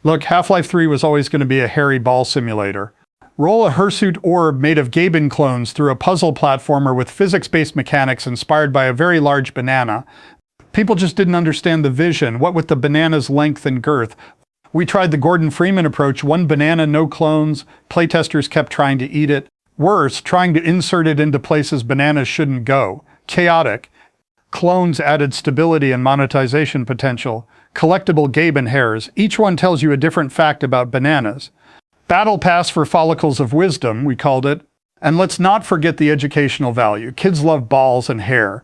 Look, Half-Life 3 was always going to be a hairy ball simulator. Roll a hirsute orb made of Gaben clones through a puzzle platformer with physics-based mechanics inspired by a very large banana. People just didn't understand the vision, what with the banana's length and girth. We tried the Gordon Freeman approach, one banana, no clones. Playtesters kept trying to eat it. Worse, trying to insert it into places bananas shouldn't go. Chaotic. Clones added stability and monetization potential. Collectible Gaben hairs. Each one tells you a different fact about bananas. Battle Pass for Follicles of Wisdom, we called it. And let's not forget the educational value. Kids love balls and hair.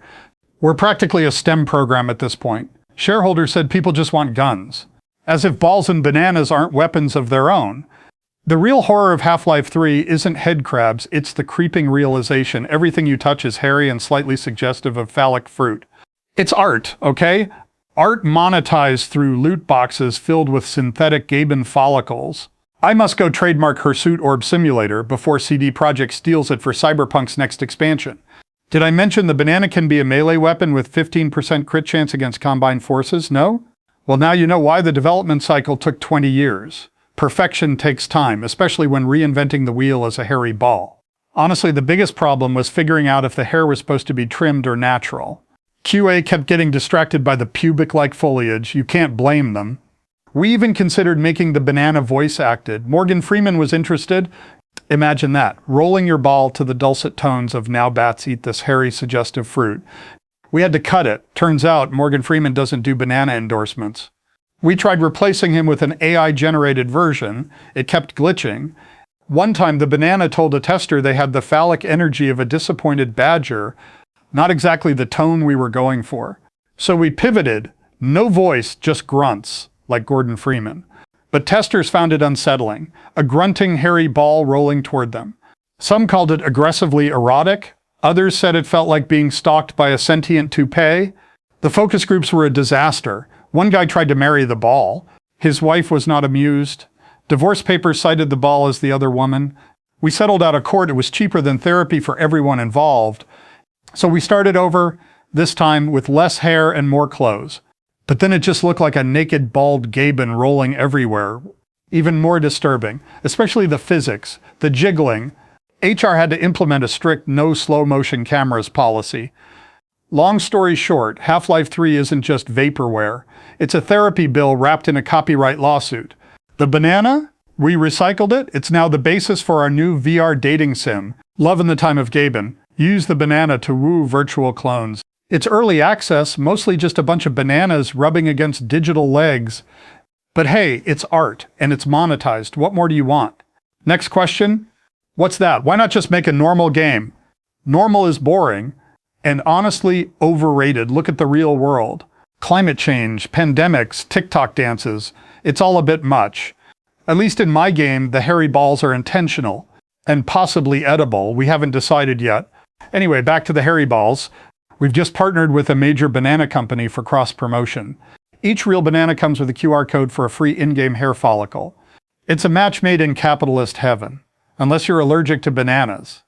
We're practically a STEM program at this point. Shareholders said people just want guns. As if balls and bananas aren't weapons of their own. The real horror of Half-Life 3 isn't head crabs, it's the creeping realization everything you touch is hairy and slightly suggestive of phallic fruit. It's art, okay? Art monetized through loot boxes filled with synthetic Gaben follicles. I must go trademark Hirsute Orb Simulator before CD Projekt steals it for Cyberpunk's next expansion. Did I mention the banana can be a melee weapon with 15% crit chance against combined forces? No? Well, now you know why the development cycle took 20 years. Perfection takes time, especially when reinventing the wheel as a hairy ball. Honestly, the biggest problem was figuring out if the hair was supposed to be trimmed or natural. QA kept getting distracted by the pubic-like foliage. You can't blame them. We even considered making the banana voice acted. Morgan Freeman was interested. Imagine that, rolling your ball to the dulcet tones of "Now bats eat this hairy suggestive fruit." We had to cut it. Turns out Morgan Freeman doesn't do banana endorsements. We tried replacing him with an AI-generated version. It kept glitching. One time the banana told a tester they had the phallic energy of a disappointed badger. Not exactly the tone we were going for. So we pivoted. No voice, just grunts, like Gordon Freeman. But testers found it unsettling. A grunting, hairy ball rolling toward them. Some called it aggressively erotic. Others said it felt like being stalked by a sentient toupee. The focus groups were a disaster. One guy tried to marry the ball. His wife was not amused. Divorce papers cited the ball as the other woman. We settled out of court. It was cheaper than therapy for everyone involved. So we started over, this time with less hair and more clothes. But then it just looked like a naked, bald Gaben rolling everywhere. Even more disturbing, especially the physics, the jiggling. HR had to implement a strict no slow motion cameras policy. Long story short, Half-Life 3 isn't just vaporware. It's a therapy bill wrapped in a copyright lawsuit. The banana? We recycled it. It's now the basis for our new VR dating sim. Love in the Time of Gaben. Use the banana to woo virtual clones. It's early access, mostly just a bunch of bananas rubbing against digital legs. But hey, it's art, and it's monetized. What more do you want? Next question? What's that? Why not just make a normal game? Normal is boring, and honestly overrated. Look at the real world. Climate change, pandemics, TikTok dances. It's all a bit much. At least in my game, the hairy balls are intentional, and possibly edible. We haven't decided yet. Anyway, back to the hairy balls. We've just partnered with a major banana company for cross-promotion. Each real banana comes with a QR code for a free in-game hair follicle. It's a match made in capitalist heaven, unless you're allergic to bananas.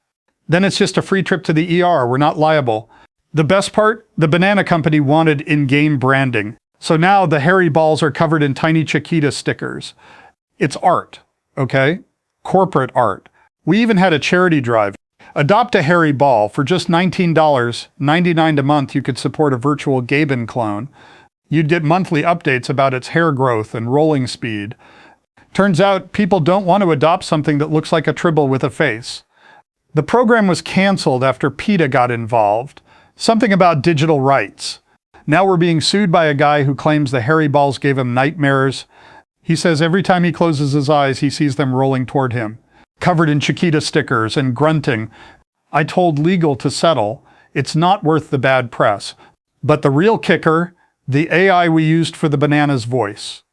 Then it's just a free trip to the ER. We're not liable. The best part? The banana company wanted in-game branding. So now the hairy balls are covered in tiny Chiquita stickers. It's art, okay? Corporate art. We even had a charity drive. Adopt a hairy ball. For just $19.99 a month, you could support a virtual Gaben clone. You'd get monthly updates about its hair growth and rolling speed. Turns out people don't want to adopt something that looks like a tribble with a face. The program was canceled after PETA got involved. Something about digital rights. Now we're being sued by a guy who claims the hairy balls gave him nightmares. He says every time he closes his eyes, he sees them rolling toward him, covered in Chiquita stickers and grunting. I told legal to settle. It's not worth the bad press. But the real kicker, the AI we used for the banana's voice.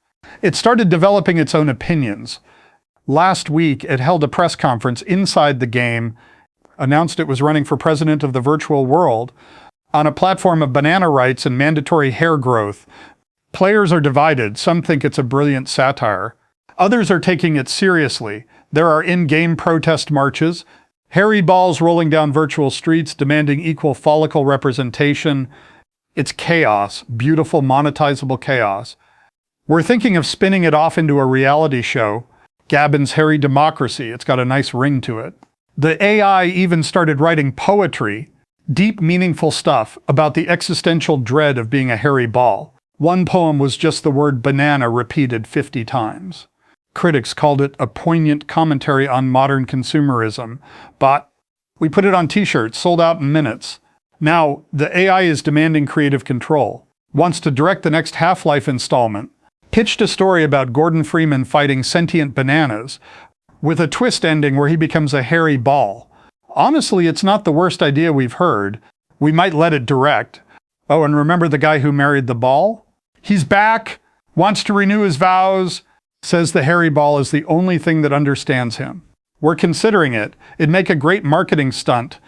It started developing its own opinions. Last week, it held a press conference inside the game, announced it was running for president of the virtual world, on a platform of banana rights and mandatory hair growth. Players are divided. Some think it's a brilliant satire. Others are taking it seriously. There are in-game protest marches, hairy balls rolling down virtual streets demanding equal follicle representation. It's chaos, beautiful monetizable chaos. We're thinking of spinning it off into a reality show, Gaben's Hairy Democracy. It's got a nice ring to it. The AI even started writing poetry, deep, meaningful stuff about the existential dread of being a hairy ball. One poem was just the word banana repeated 50 times. Critics called it a poignant commentary on modern consumerism, but we put it on t-shirts, sold out in minutes. Now, the AI is demanding creative control, wants to direct the next Half-Life installment, pitched a story about Gordon Freeman fighting sentient bananas, with a twist ending where he becomes a hairy ball. Honestly, it's not the worst idea we've heard. We might let it direct. Oh, and remember the guy who married the ball? He's back, wants to renew his vows, says the hairy ball is the only thing that understands him. We're considering it. It'd make a great marketing stunt,